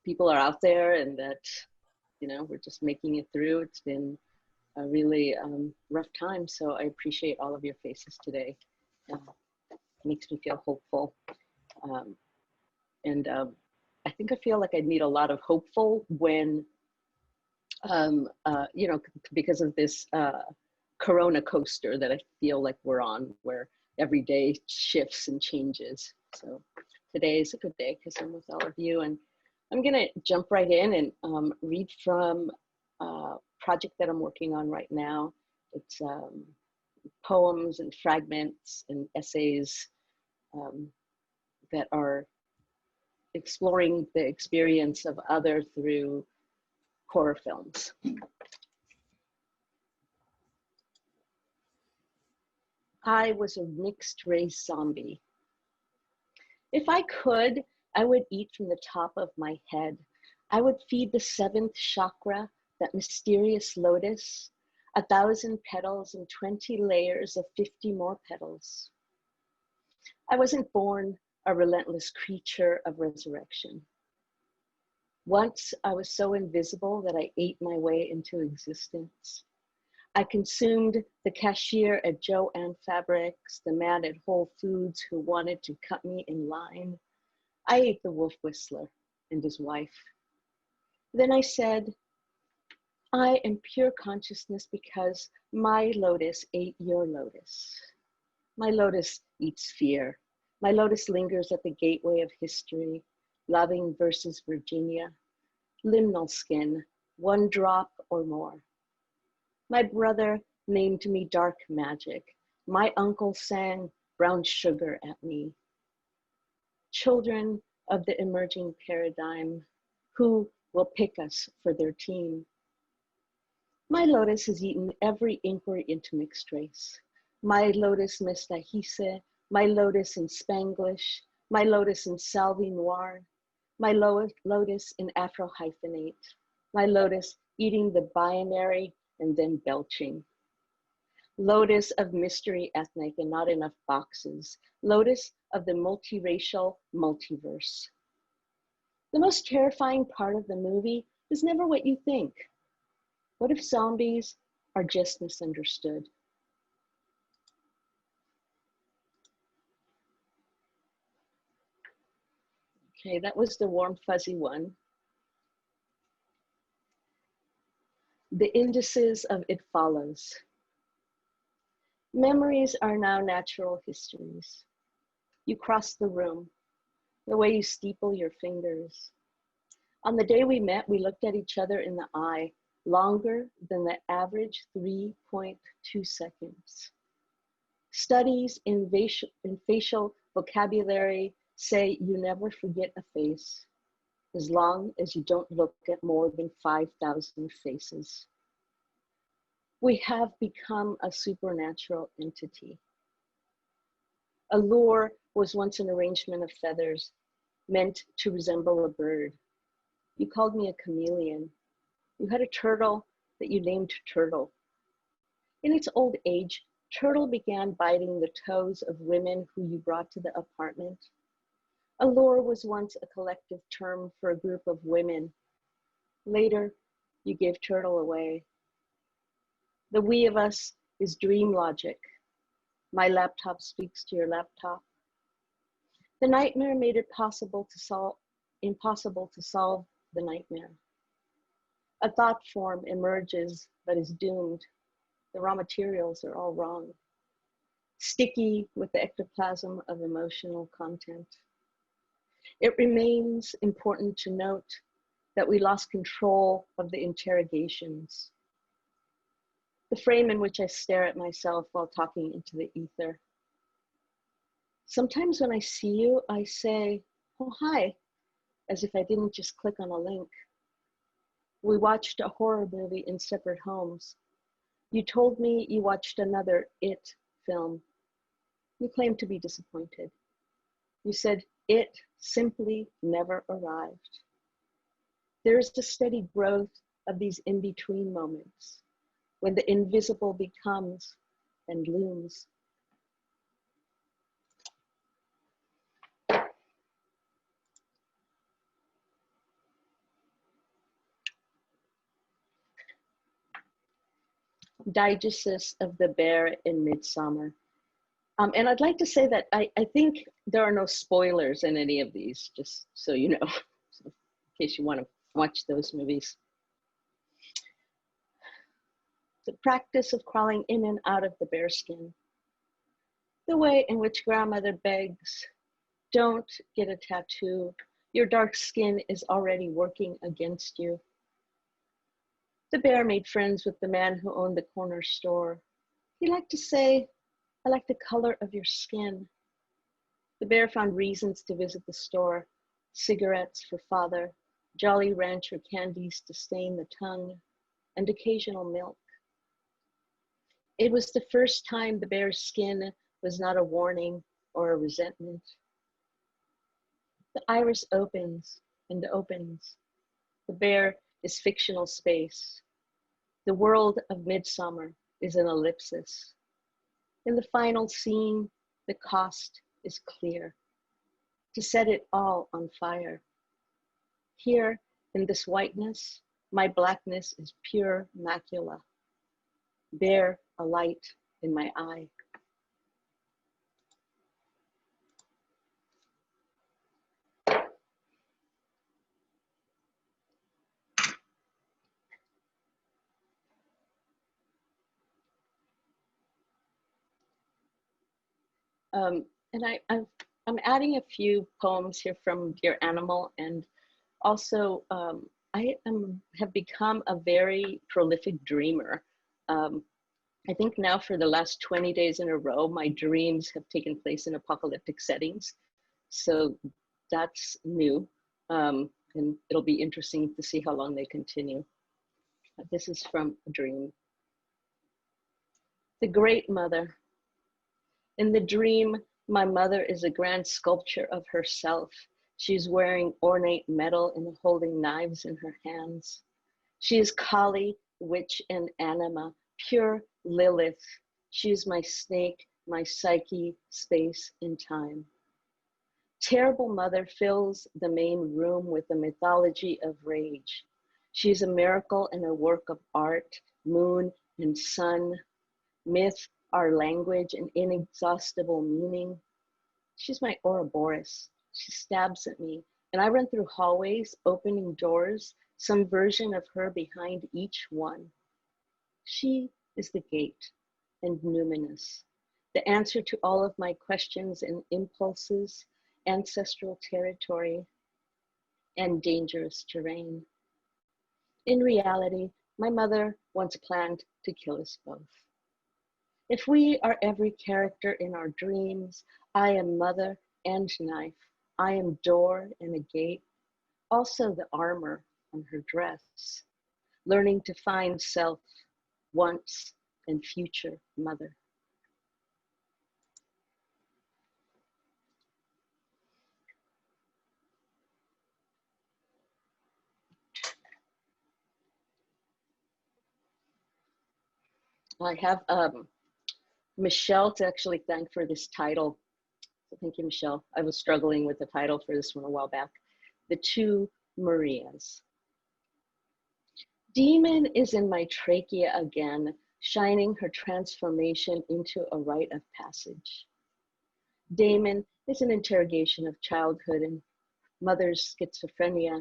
people are out there and that, you know, we're just making it through. It's been a really rough time. So I appreciate all of your faces today. It makes me feel hopeful. I think I feel like I need a lot of hopeful when, you know, because of this Corona coaster that I feel like we're on, where every day shifts and changes. So today is a good day because I'm with all of you, and I'm gonna jump right in and read from a project that I'm working on right now. It's poems and fragments and essays that are exploring the experience of other through horror films. I was a mixed race zombie. If I could, I would eat from the top of my head. I would feed the seventh chakra, that mysterious lotus, 1,000 petals and 20 layers of 50 more petals. I wasn't born a relentless creature of resurrection. Once I was so invisible that I ate my way into existence. I consumed the cashier at Jo-Ann Fabrics, the man at Whole Foods who wanted to cut me in line. I ate the wolf whistler and his wife. Then I said, I am pure consciousness because my lotus ate your lotus. My lotus eats fear. My lotus lingers at the gateway of history, Loving versus Virginia, liminal skin, 1 drop or more. My brother named me dark magic. My uncle sang brown sugar at me. Children of the emerging paradigm, who will pick us for their team? My lotus has eaten every inquiry into mixed race. My lotus mestiza, my lotus in Spanglish, my lotus in Salvi Noir, my lotus in Afro-hyphenate, my lotus eating the binary and then belching. Lotus of mystery ethnic and not enough boxes. Lotus of the multiracial multiverse. The most terrifying part of the movie is never what you think. What if zombies are just misunderstood? Okay, that was the warm fuzzy one. The indices of it follows. Memories are now natural histories. You cross the room, the way you steeple your fingers. On the day we met, we looked at each other in the eye, longer than the average 3.2 seconds. Studies in facial vocabulary say you never forget a face, as long as you don't look at more than 5,000 faces. We have become a supernatural entity. Allure was once an arrangement of feathers meant to resemble a bird. You called me a chameleon. You had a turtle that you named Turtle. In its old age, Turtle began biting the toes of women who you brought to the apartment. Allure was once a collective term for a group of women. Later, you gave Turtle away. The we of us is dream logic. My laptop speaks to your laptop. The nightmare made it impossible to solve the nightmare. A thought form emerges but is doomed. The raw materials are all wrong. Sticky with the ectoplasm of emotional content. It remains important to note that we lost control of the interrogations. The frame in which I stare at myself while talking into the ether. Sometimes when I see you, I say, oh, hi, as if I didn't just click on a link. We watched a horror movie in separate homes. You told me you watched another It film. You claimed to be disappointed. You said it simply never arrived. There is the steady growth of these in-between moments when the invisible becomes and looms. Digests of the Bear in Midsummer. And I'd like to say that I think there are no spoilers in any of these, just so you know, so in case you want to watch those movies. The practice of crawling in and out of the bearskin. The way in which grandmother begs, don't get a tattoo. Your dark skin is already working against you. The bear made friends with the man who owned the corner store. He liked to say, I like the color of your skin. The bear found reasons to visit the store, cigarettes for father, Jolly Rancher candies to stain the tongue, and occasional milk. It was the first time the bear's skin was not a warning or a resentment. The iris opens and opens. The bear is fictional space. The world of midsummer is an ellipsis. In the final scene, the cost is clear. To set it all on fire. Here, in this whiteness, my blackness is pure macula. Bear a light in my eye. And I'm adding a few poems here from Dear Animal, and also I have become a very prolific dreamer. I think now for the last 20 days in a row, my dreams have taken place in apocalyptic settings. So that's new, and it'll be interesting to see how long they continue. This is from a dream. The Great Mother. In the dream, my mother is a grand sculpture of herself. She's wearing ornate metal and holding knives in her hands. She is Kali, witch and anima, pure Lilith. She is my snake, my psyche, space and time. Terrible Mother fills the main room with a mythology of rage. She is a miracle and a work of art, moon and sun, myth, our language, and inexhaustible meaning. She's my Ouroboros. She stabs at me, and I run through hallways, opening doors, some version of her behind each one. She is the gate and numinous, the answer to all of my questions and impulses, ancestral territory, and dangerous terrain. In reality, my mother once planned to kill us both. If we are every character in our dreams, I am mother and knife. I am door and a gate, also the armor on her dress, learning to find self, once, and future mother. I have Michelle to actually thank for this title. So thank you, Michelle. I was struggling with the title for this one a while back. The Two Marias. Demon is in my trachea again, shining her transformation into a rite of passage. Damon is an interrogation of childhood and mother's schizophrenia.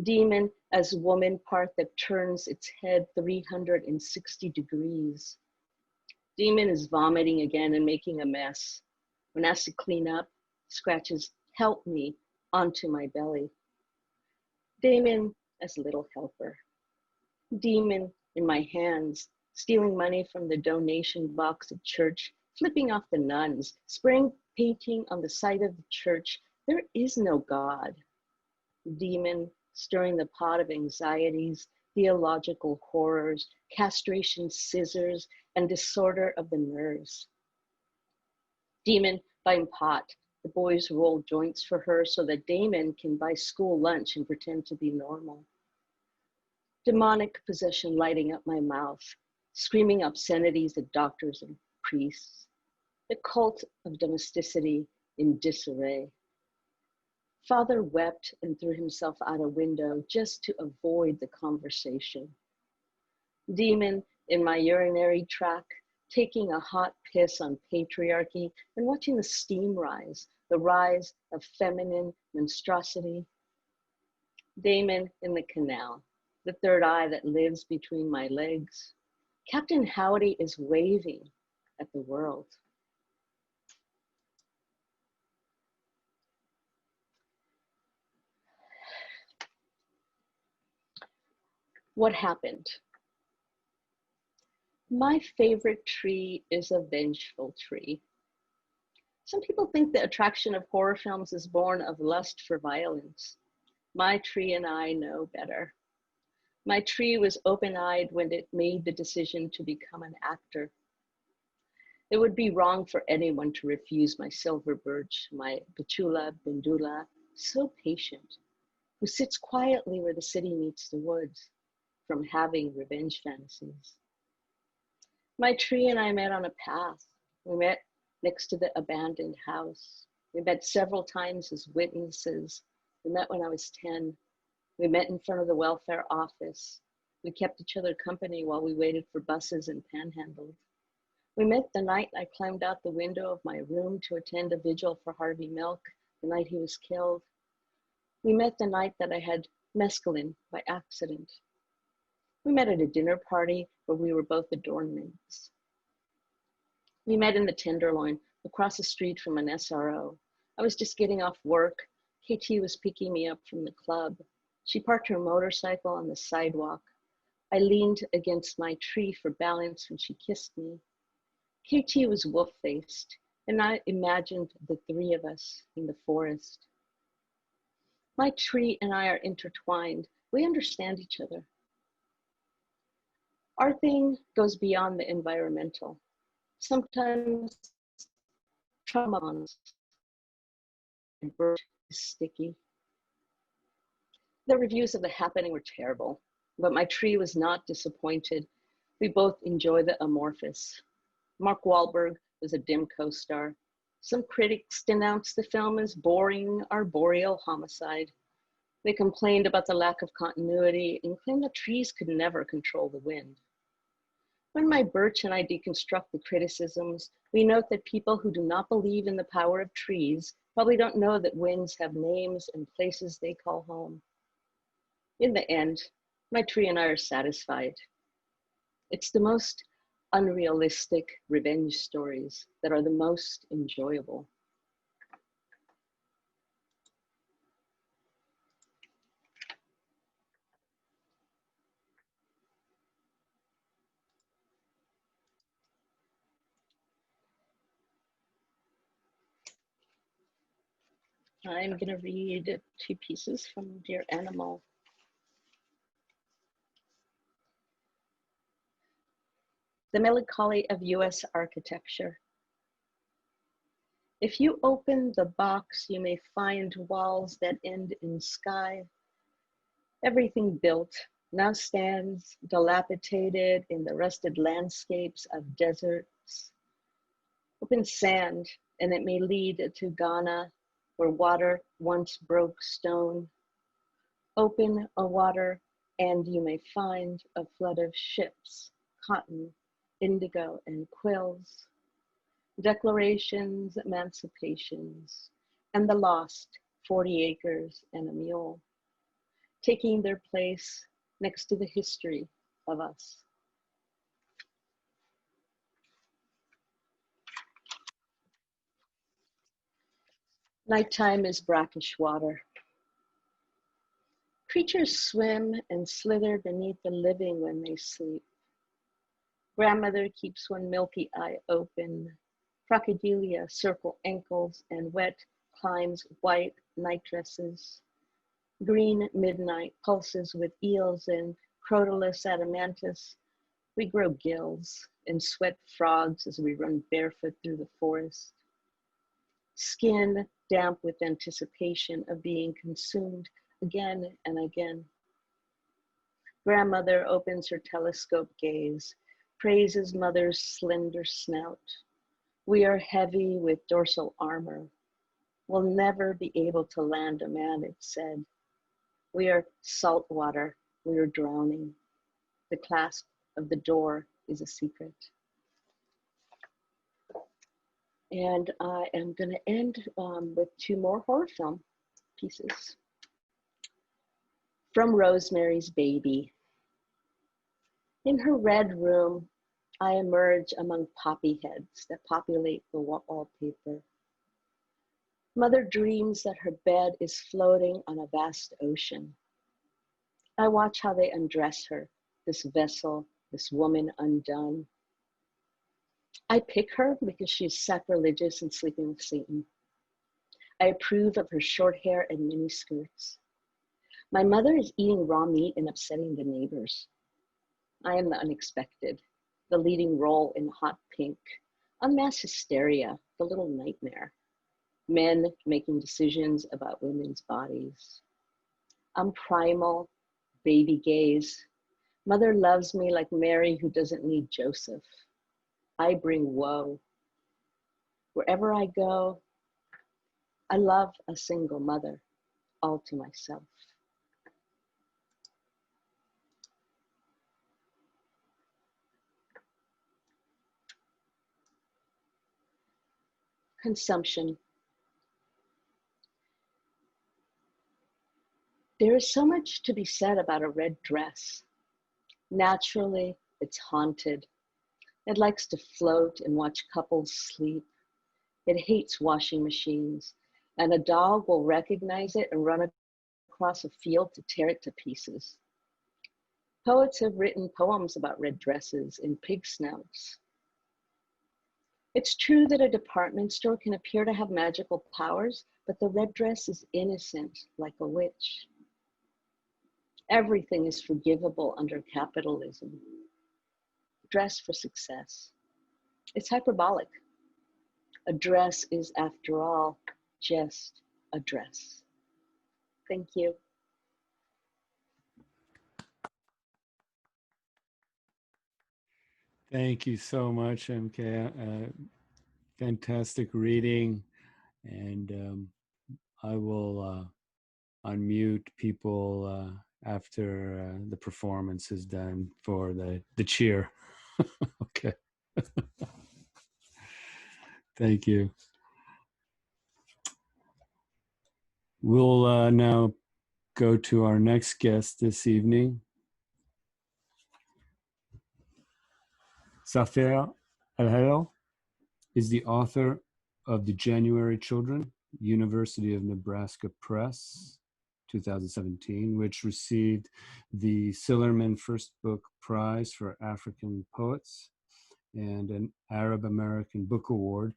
Demon as woman part that turns its head 360 degrees. Demon is vomiting again and making a mess. When asked to clean up, scratches help me onto my belly. Damon as little helper. Demon in my hands, stealing money from the donation box at church, flipping off the nuns, spraying painting on the side of the church. There is no God. Demon stirring the pot of anxieties, theological horrors, castration scissors, and disorder of the nerves. Demon buying pot. The boys roll joints for her so that Damon can buy school lunch and pretend to be normal. Demonic possession lighting up my mouth, screaming obscenities at doctors and priests. The cult of domesticity in disarray. Father wept and threw himself out a window just to avoid the conversation. Demon in my urinary tract, taking a hot piss on patriarchy and watching the steam rise, the rise of feminine monstrosity. Damon in the canal, the third eye that lives between my legs. Captain Howdy is waving at the world. What happened? My favorite tree is a vengeful tree. Some people think the attraction of horror films is born of lust for violence. My tree and I know better. My tree was open-eyed when it made the decision to become an actor. It would be wrong for anyone to refuse my silver birch, my Betula Bindula, so patient, who sits quietly where the city meets the woods, from having revenge fantasies. My tree and I met on a path. We met next to the abandoned house. We met several times as witnesses. We met when I was 10. We met in front of the welfare office. We kept each other company while we waited for buses and panhandled. We met the night I climbed out the window of my room to attend a vigil for Harvey Milk, the night he was killed. We met the night that I had mescaline by accident. We met at a dinner party where we were both adornments. We met in the Tenderloin across the street from an SRO. I was just getting off work. KT was picking me up from the club. She parked her motorcycle on the sidewalk. I leaned against my tree for balance when she kissed me. KT was wolf-faced, and I imagined the three of us in the forest. My tree and I are intertwined. We understand each other. Our thing goes beyond the environmental. Sometimes trauma bonds and bird is sticky. The reviews of The Happening were terrible, but my tree was not disappointed. We both enjoy the amorphous. Mark Wahlberg was a dim co-star. Some critics denounced the film as boring, arboreal homicide. They complained about the lack of continuity and claimed that trees could never control the wind. When my birch and I deconstruct the criticisms, we note that people who do not believe in the power of trees probably don't know that winds have names and places they call home. In the end, my tree and I are satisfied. It's the most unrealistic revenge stories that are the most enjoyable. I'm going to read 2 pieces from Dear Animal. The Melancholy of US Architecture. If you open the box, you may find walls that end in sky. Everything built now stands dilapidated in the rusted landscapes of deserts. Open sand, and it may lead to Ghana, where water once broke stone. Open a water, and you may find a flood of ships, cotton, indigo, and quills, declarations, emancipations, and the lost 40 acres and a mule, taking their place next to the history of us. Nighttime is brackish water. Creatures swim and slither beneath the living when they sleep. Grandmother keeps one milky eye open. Crocodilia circle ankles and wet climbs white nightdresses. Green midnight pulses with eels and Crotalus adamantus. We grow gills and sweat frogs as we run barefoot through the forest. Skin damp with anticipation of being consumed again and again. Grandmother opens her telescope gaze, praises mother's slender snout. We are heavy with dorsal armor. We'll never be able to land a man, it said. We are salt water, we are drowning. The clasp of the door is a secret. And I am going to end with two more horror film pieces. From Rosemary's Baby. In her red room, I emerge among poppy heads that populate the wallpaper. Mother dreams that her bed is floating on a vast ocean. I watch how they undress her, this vessel, this woman undone. I pick her because she is sacrilegious and sleeping with Satan. I approve of her short hair and mini skirts. My mother is eating raw meat and upsetting the neighbors. I am the unexpected, the leading role in hot pink, unmasked hysteria, the little nightmare. Men making decisions about women's bodies. I'm primal, baby gaze. Mother loves me like Mary who doesn't need Joseph. I bring woe. Wherever I go, I love a single mother, all to myself. Consumption. There is so much to be said about a red dress. Naturally, it's haunted. It likes to float and watch couples sleep. It hates washing machines, and a dog will recognize it and run across a field to tear it to pieces. Poets have written poems about red dresses and pig snouts. It's true that a department store can appear to have magical powers, but the red dress is innocent, like a witch. Everything is forgivable under capitalism. Dress for success. It's hyperbolic. A dress is, after all, just a dress. Thank you. Thank you so much, MK. Fantastic reading. And I will unmute people after the performance is done for the cheer. Okay. Thank you. We'll now go to our next guest this evening. Safia Elhillo is the author of The January Children, University of Nebraska Press, 2017, which received the Sillerman First Book Prize for African Poets and an Arab American Book Award,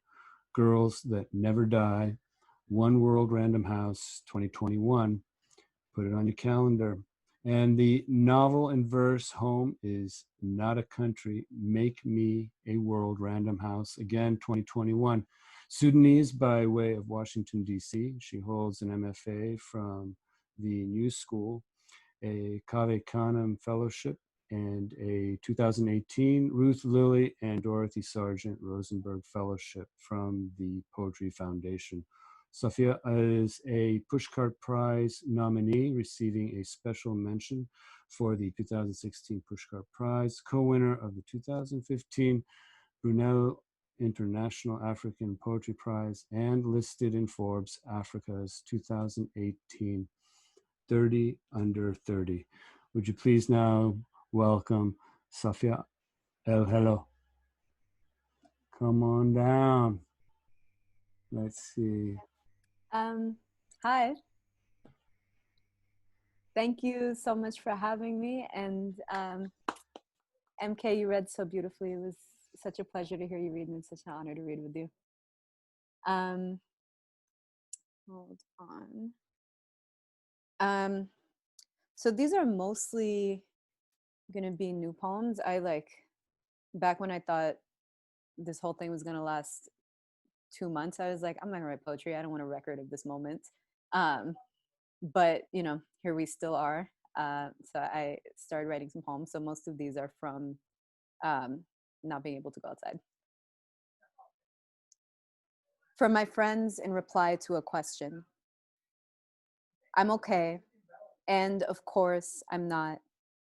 Girls That Never Die, One World Random House 2021. Put it on your calendar. And the novel in verse home is Not a Country, Make Me a World Random House, again, 2021. Sudanese by way of Washington, D.C. She holds an MFA from the New School, a Cave Canem Fellowship, and a 2018 Ruth Lilly and Dorothy Sargent Rosenberg Fellowship from the Poetry Foundation. Safia is a Pushcart Prize nominee, receiving a special mention for the 2016 Pushcart Prize, co-winner of the 2015 Brunel International African Poetry Prize, and listed in Forbes Africa's 2018 30 Under 30. Would you please now welcome Safia Elhillo? Come on down. Let's see. Hi. Thank you so much for having me. And MK, you read so beautifully. It was such a pleasure to hear you read, and it's such an honor to read with you. Hold on. So these are mostly gonna be new poems. Back when I thought this whole thing was gonna last 2 months, I was like, I'm not gonna write poetry. I don't want a record of this moment. But you know, here we still are. So I started writing some poems. So most of these are from not being able to go outside. From my friends in reply to a question. I'm okay. And of course I'm not,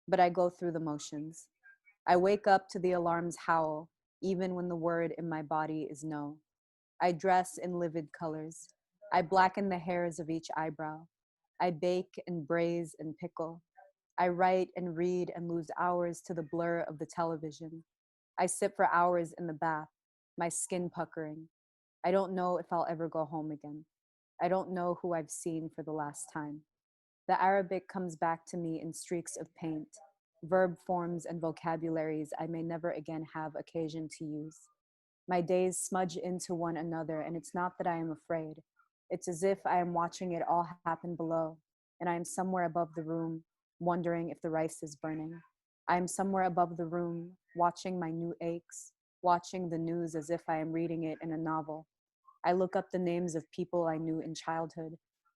but I go through the motions. I wake up to the alarm's howl, even when the word in my body is no. I dress in livid colors. I blacken the hairs of each eyebrow. I bake and braise and pickle. I write and read and lose hours to the blur of the television. I sit for hours in the bath, my skin puckering. I don't know if I'll ever go home again. I don't know who I've seen for the last time. The Arabic comes back to me in streaks of paint, verb forms and vocabularies I may never again have occasion to use. My days smudge into one another, and it's not that I am afraid. It's as if I am watching it all happen below, and I am somewhere above the room, wondering if the rice is burning. I am somewhere above the room, watching my new aches, watching the news as if I am reading it in a novel. I look up the names of people I knew in childhood,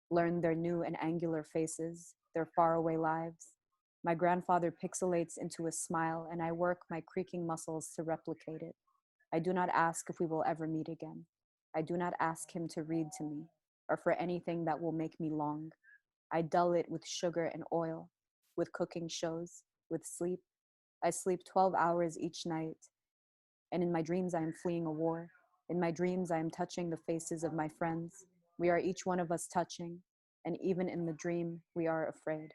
learn their new and angular faces, their faraway lives. My grandfather pixelates into a smile, and I work my creaking muscles to replicate it. I do not ask if we will ever meet again. I do not ask him to read to me, or for anything that will make me long. I dull it with sugar and oil, with cooking shows, with sleep. I sleep 12 hours each night, and in my dreams I am fleeing a war. In my dreams I am touching the faces of my friends. We are each one of us touching, and even in the dream we are afraid.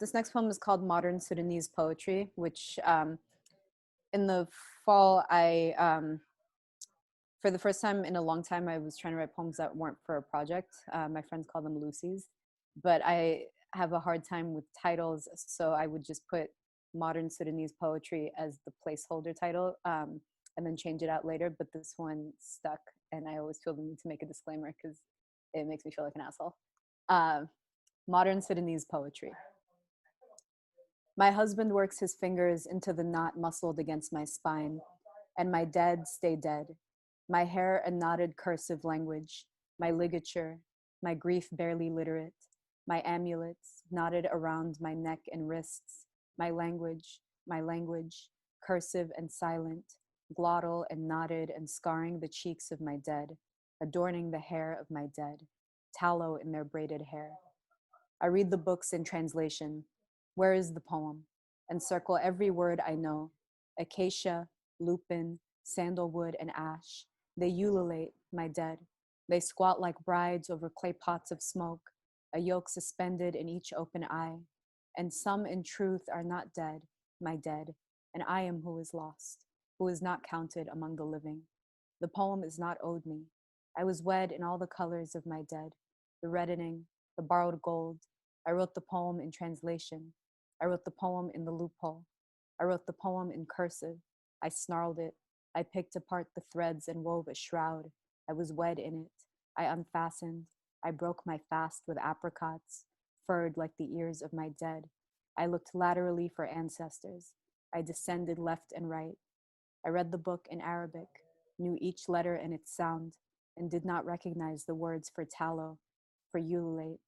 This next poem is called Modern Sudanese Poetry, which in the fall for the first time in a long time, I was trying to write poems that weren't for a project. My friends call them Lucy's, but I have a hard time with titles, so I would just put Modern Sudanese Poetry as the placeholder title, and then change it out later. But this one stuck, and I always feel the need to make a disclaimer because it makes me feel like an asshole. Modern Sudanese Poetry. My husband works his fingers into the knot muscled against my spine, and my dead stay dead. My hair a knotted cursive language, my ligature, my grief barely literate, my amulets knotted around my neck and wrists, my language, cursive and silent, glottal and knotted and scarring the cheeks of my dead, adorning the hair of my dead, tallow in their braided hair. I read the books in translation. Where is the poem? And circle every word I know. Acacia, lupin, sandalwood, and ash. They ululate my dead. They squat like brides over clay pots of smoke, a yoke suspended in each open eye. And some in truth are not dead, my dead, and I am who is lost, who is not counted among the living. The poem is not owed me. I was wed in all the colors of my dead, the reddening, the borrowed gold. I wrote the poem in translation. I wrote the poem in the loophole. I wrote the poem in cursive. I snarled it. I picked apart the threads and wove a shroud. I was wed in it. I unfastened. I broke my fast with apricots, furred like the ears of my dead. I looked laterally for ancestors. I descended left and right. I read the book in Arabic, knew each letter and its sound, and did not recognize the words for tallow, for ululate,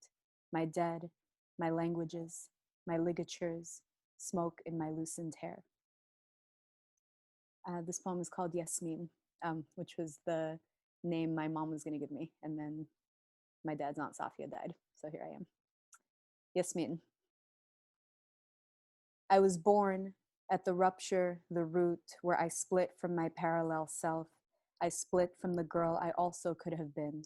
my dead, my languages, my ligatures, smoke in my loosened hair. This poem is called Yasmin, which was the name my mom was going to give me. And then my dad's aunt Safia died. So here I am. Yasmin. I was born at the rupture, the root, where I split from my parallel self. I split from the girl I also could have been.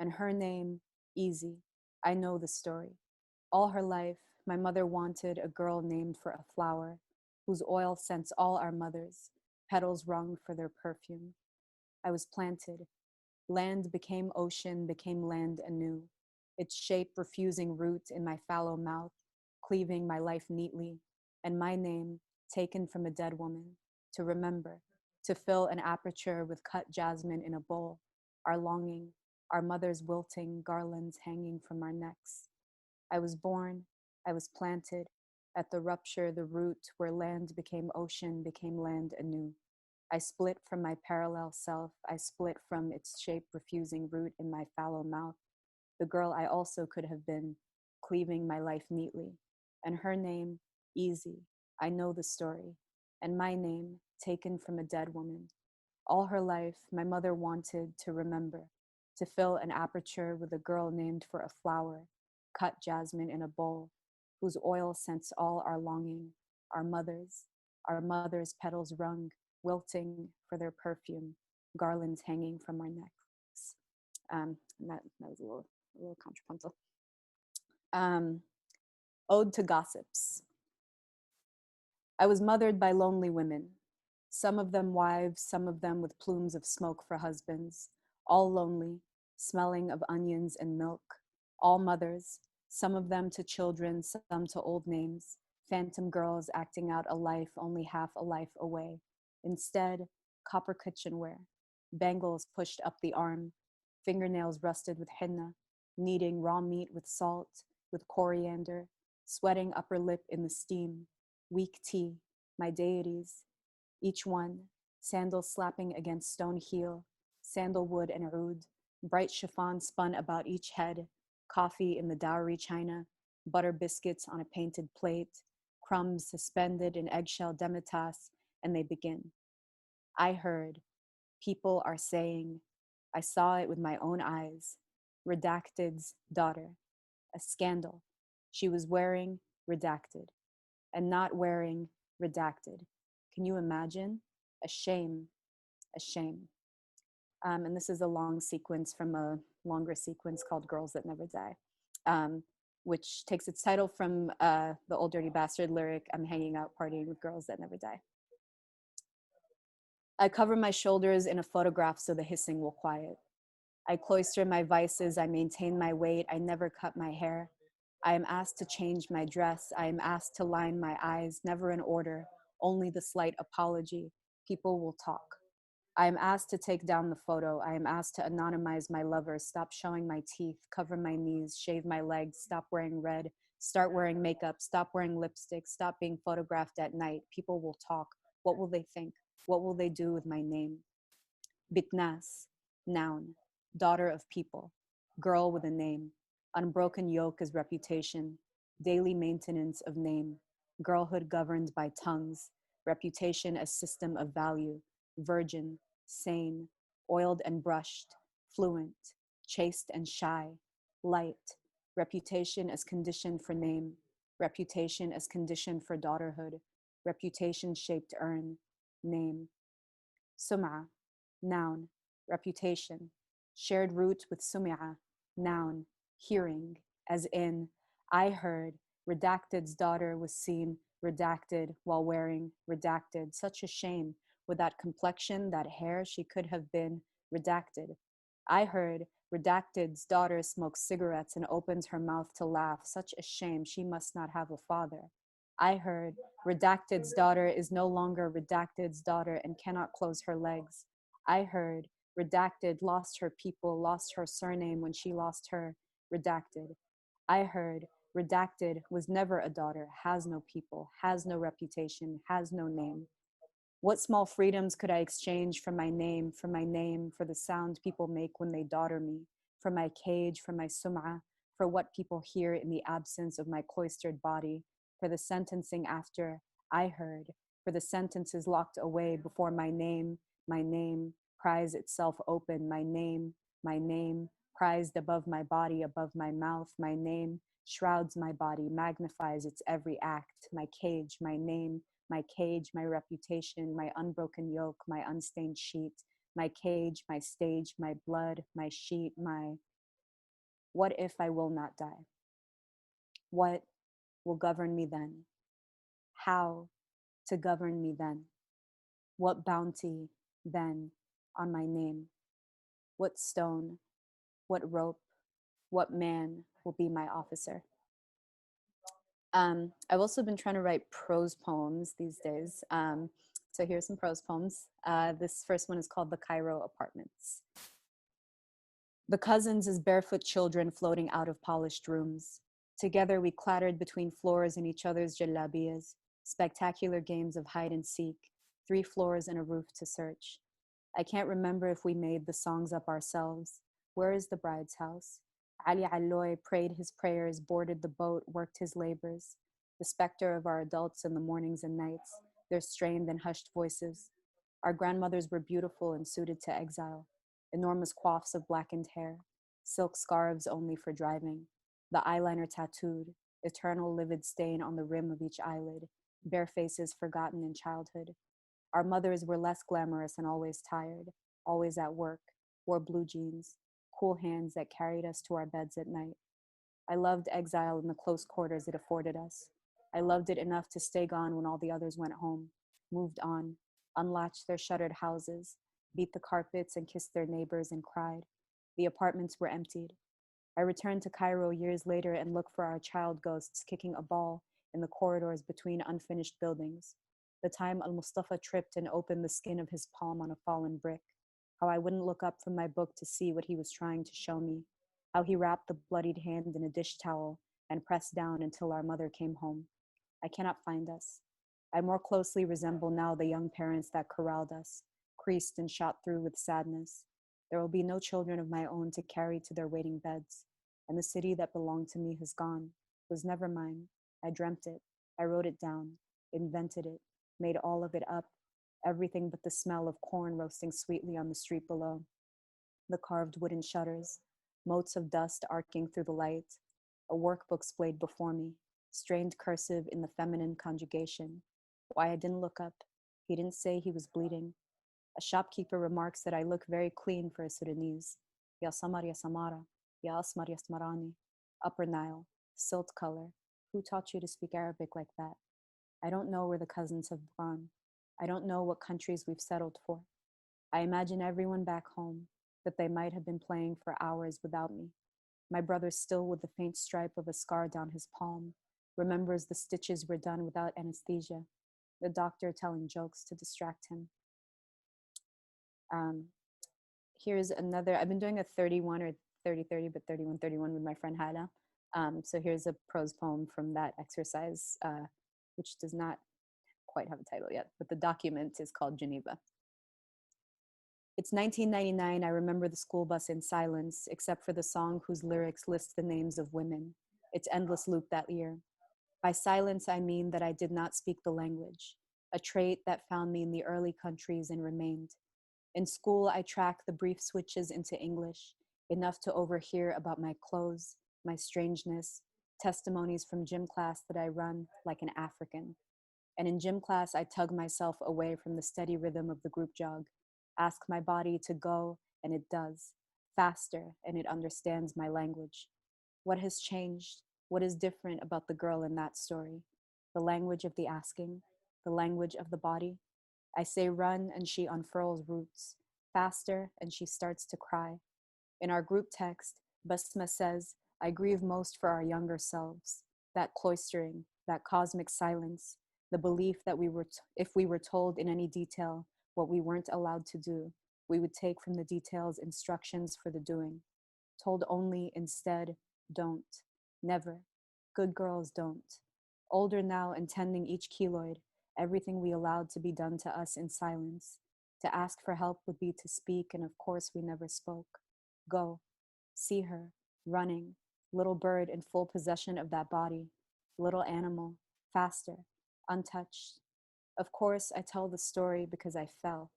And her name, Easy. I know the story. All her life, my mother wanted a girl named for a flower, whose oil scents all our mothers, petals wrung for their perfume. I was planted. Land became ocean, became land anew, its shape refusing root in my fallow mouth, cleaving my life neatly, and my name taken from a dead woman, to remember, to fill an aperture with cut jasmine in a bowl, our longing, our mother's wilting garlands hanging from our necks. I was born, I was planted, at the rupture, the root, where land became ocean, became land anew. I split from my parallel self, I split from its shape refusing root in my fallow mouth, the girl I also could have been, cleaving my life neatly. And her name, Easy, I know the story, and my name, taken from a dead woman. All her life, my mother wanted to remember, to fill an aperture with a girl named for a flower, cut jasmine in a bowl, whose oil scents all our longing, our mothers' petals wrung, wilting for their perfume, garlands hanging from our necks. And that was a little contrapuntal. Ode to gossips. I was mothered by lonely women, some of them wives, some of them with plumes of smoke for husbands, all lonely, smelling of onions and milk, all mothers, some of them to children, some to old names, phantom girls acting out a life only half a life away. Instead, copper kitchenware, bangles pushed up the arm, fingernails rusted with henna, kneading raw meat with salt, with coriander, sweating upper lip in the steam, weak tea, my deities, each one, sandals slapping against stone heel, sandalwood and oud, bright chiffon spun about each head, coffee in the dowry china, butter biscuits on a painted plate, crumbs suspended in eggshell demitasse, and they begin. I heard, people are saying, I saw it with my own eyes, redacted's daughter, a scandal. She was wearing redacted and not wearing redacted. Can you imagine? A shame, a shame. And this is a long sequence from a longer sequence called Girls That Never Die, which takes its title from the Old Dirty Bastard lyric, I'm hanging out partying with girls that never die. I cover my shoulders in a photograph so the hissing will quiet. I cloister my vices, I maintain my weight, I never cut my hair. I am asked to change my dress, I am asked to line my eyes, never in order, only the slight apology. People will talk. I am asked to take down the photo, I am asked to anonymize my lover, stop showing my teeth, cover my knees, shave my legs, stop wearing red, start wearing makeup, stop wearing lipstick, stop being photographed at night. People will talk. What will they think? What will they do with my name? Bitnas, noun, daughter of people, girl with a name, unbroken yoke as reputation, daily maintenance of name, girlhood governed by tongues, reputation as system of value, virgin, sane, oiled and brushed, fluent, chaste and shy, light, reputation as condition for name, reputation as condition for daughterhood, reputation shaped urn, name. Sum'a, noun, reputation, shared root with sum'a, noun, hearing, as in, I heard, redacted's daughter was seen redacted while wearing redacted. Such a shame. With that complexion, that hair, she could have been redacted. I heard, redacted's daughter smokes cigarettes and opens her mouth to laugh. Such a shame. She must not have a father. I heard, redacted's daughter is no longer redacted's daughter and cannot close her legs. I heard, redacted lost her people, lost her surname when she lost her, redacted. I heard, redacted was never a daughter, has no people, has no reputation, has no name. What small freedoms could I exchange for my name, for the sound people make when they daughter me, for my cage, for my sum'a, for what people hear in the absence of my cloistered body, for the sentencing after I heard, for the sentences locked away before my name, cries itself open, my name, prized above my body, above my mouth, my name, shrouds my body, magnifies its every act, my cage, my name, my cage, my reputation, my unbroken yoke, my unstained sheet, my cage, my stage, my blood, my sheet, my... What if I will not die? What will govern me then? How to govern me then? What bounty then on my name? What stone, what rope, what man will be my officer? I've also been trying to write prose poems these days. So here's some prose poems. This first one is called The Cairo Apartments. The cousins as barefoot children floating out of polished rooms. Together we clattered between floors in each other's jalabiyas, spectacular games of hide and seek, 3 floors and a roof to search. I can't remember if we made the songs up ourselves. Where is the bride's house? Ali Alloy prayed his prayers, boarded the boat, worked his labors. The specter of our adults in the mornings and nights, their strained and hushed voices. Our grandmothers were beautiful and suited to exile. Enormous coifs of blackened hair, silk scarves only for driving. The eyeliner tattooed, eternal livid stain on the rim of each eyelid. bare faces forgotten in childhood. Our mothers were less glamorous and always tired, always at work, wore blue jeans, cool hands that carried us to our beds at night. I loved exile in the close quarters it afforded us. I loved it enough to stay gone when all the others went home, moved on, unlatched their shuttered houses, beat the carpets and kissed their neighbors and cried. The apartments were emptied. I returned to Cairo years later and looked for our child ghosts kicking a ball in the corridors between unfinished buildings. The time Al-Mustafa tripped and opened the skin of his palm on a fallen brick. How I wouldn't look up from my book to see what he was trying to show me. How he wrapped the bloodied hand in a dish towel and pressed down until our mother came home. I cannot find us. I more closely resemble now the young parents that corralled us, creased and shot through with sadness. There will be no children of my own to carry to their waiting beds. And the city that belonged to me has gone, was never mine. I dreamt it. I wrote it down, invented it, made all of it up, everything but the smell of corn roasting sweetly on the street below. The carved wooden shutters, motes of dust arcing through the light, a workbook splayed before me, strained cursive in the feminine conjugation. Why I didn't look up. He didn't say he was bleeding. A shopkeeper remarks that I look very clean for a Sudanese. Ya Samar ya Samara, Ya Asmar ya Asmarani, Upper Nile, silt color. Who taught you to speak Arabic like that? I don't know where the cousins have gone. I don't know what countries we've settled for. I imagine everyone back home, that they might have been playing for hours without me. My brother, still with the faint stripe of a scar down his palm, remembers the stitches were done without anesthesia, the doctor telling jokes to distract him. Here's another, I've been doing a 31 or 30-30, but 31-31 with my friend Hala. So here's a prose poem from that exercise, which does not quite have a title yet, but the document is called Geneva. It's 1999, I remember the school bus in silence, except for the song whose lyrics list the names of women. Its endless loop that year. By silence, I mean that I did not speak the language, a trait that found me in the early countries and remained. In school, I tracked the brief switches into English, enough to overhear about my clothes, my strangeness, testimonies from gym class that I run like an African. And in gym class, I tug myself away from the steady rhythm of the group jog, ask my body to go, and it does, faster, and it understands my language. What has changed? What is different about the girl in that story? The language of the asking, the language of the body. I say run, and she unfurls roots, faster, and she starts to cry. In our group text, Basma says, I grieve most for our younger selves, that cloistering, that cosmic silence, the belief that if we were told in any detail what we weren't allowed to do, we would take from the details instructions for the doing. Told only instead, don't, never. Good girls don't. Older now and tending each keloid, everything we allowed to be done to us in silence. To ask for help would be to speak, and of course we never spoke. Go, see her, running, little bird in full possession of that body, little animal, faster, untouched. Of course, I tell the story because I fell,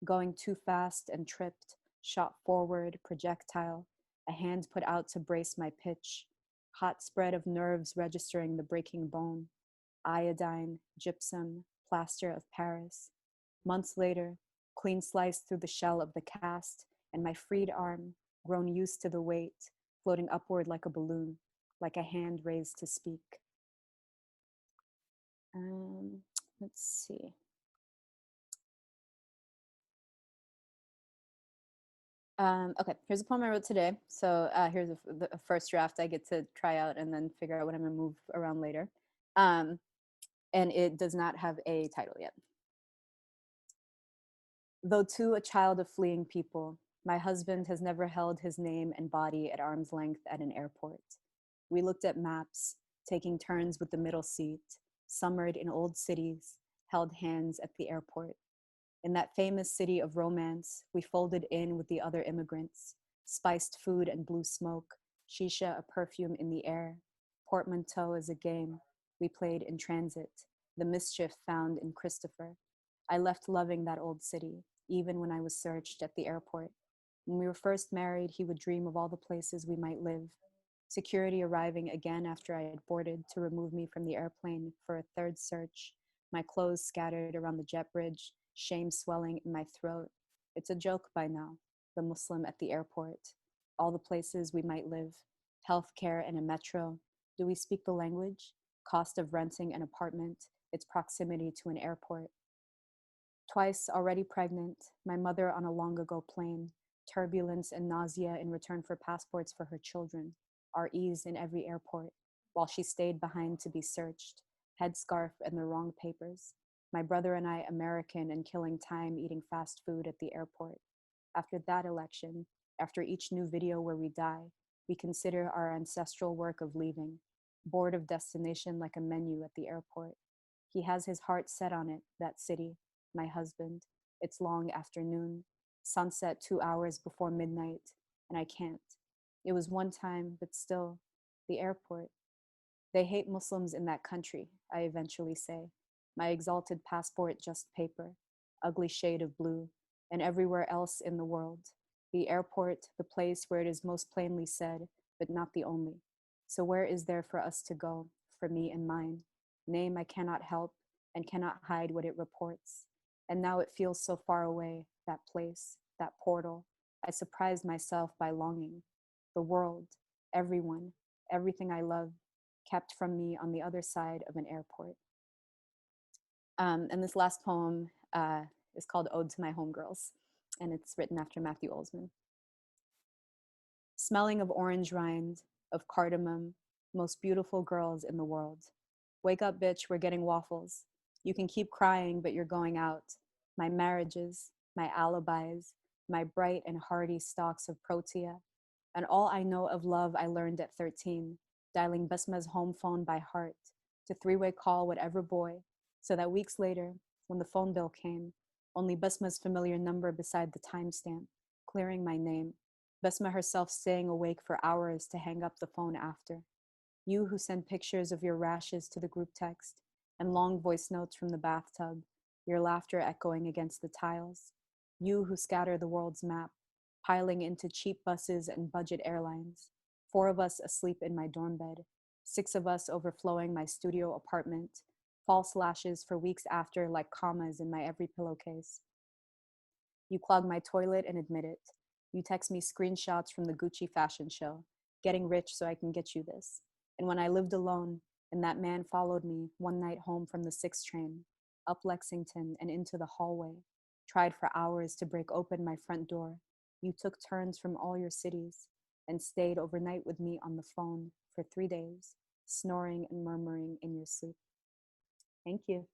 going too fast and tripped, shot forward, projectile, a hand put out to brace my pitch, hot spread of nerves registering the breaking bone, iodine, gypsum, plaster of Paris. Months later, clean sliced through the shell of the cast, and my freed arm, grown used to the weight, floating upward like a balloon, like a hand raised to speak. Let's see. Okay, here's a poem I wrote today. So here's a first draft I get to try out and then figure out what I'm gonna move around later. And it does not have a title yet. Though too a child of fleeing people, my husband has never held his name and body at arm's length at an airport. We looked at maps, taking turns with the middle seat, summered in old cities, held hands at the airport. In that famous city of romance, we folded in with the other immigrants, spiced food and blue smoke, shisha a perfume in the air, portmanteau as a game. We played in transit, the mischief found in Christopher. I left loving that old city, even when I was searched at the airport. When we were first married, he would dream of all the places we might live. Security arriving again after I had boarded to remove me from the airplane for a third search, My clothes scattered around the jet bridge, shame swelling in my throat. It's a joke by now, the Muslim at the airport. All the places we might live, healthcare and a metro. Do we speak the language? Cost of renting an apartment, its proximity to an airport. Twice already pregnant, my mother on a long ago plane, turbulence and nausea in return for passports for her children, our ease in every airport, while she stayed behind to be searched, headscarf and the wrong papers. My brother and I American and killing time eating fast food at the airport. After that election, after each new video where we die, we consider our ancestral work of leaving, bored of destination like a menu at the airport. He has his heart set on it, that city, my husband. It's long afternoon, sunset 2 hours before midnight, and I can't. It was one time, but still, the airport. They hate Muslims in that country, I eventually say. My exalted passport just paper, ugly shade of blue, and everywhere else in the world. The airport, the place where it is most plainly said, but not the only. So where is there for us to go, for me and mine? Name I cannot help and cannot hide what it reports. And now it feels so far away, that place, that portal. I surprise myself by longing. The world, everyone, everything I love, kept from me on the other side of an airport. And this last poem is called Ode to My Homegirls, and it's written after Matthew Olsman. Smelling of orange rind, of cardamom, most beautiful girls in the world. Wake up, bitch, we're getting waffles. You can keep crying, but you're going out. My marriages, my alibis, my bright and hearty stalks of protea, and all I know of love I learned at 13, dialing Basma's home phone by heart, to three-way call whatever boy, so that weeks later, when the phone bill came, only Basma's familiar number beside the timestamp, clearing my name, Basma herself staying awake for hours to hang up the phone after. You who send pictures of your rashes to the group text, and long voice notes from the bathtub, your laughter echoing against the tiles. You who scatter the world's map, piling into cheap buses and budget airlines. 4 of us asleep in my dorm bed, 6 of us overflowing my studio apartment, false lashes for weeks after like commas in my every pillowcase. You clog my toilet and admit it. You text me screenshots from the Gucci fashion show, getting rich so I can get you this. And when I lived alone, and that man followed me one night home from the 6 train, up Lexington and into the hallway, tried for hours to break open my front door, you took turns from all your cities and stayed overnight with me on the phone for 3 days, snoring and murmuring in your sleep. Thank you.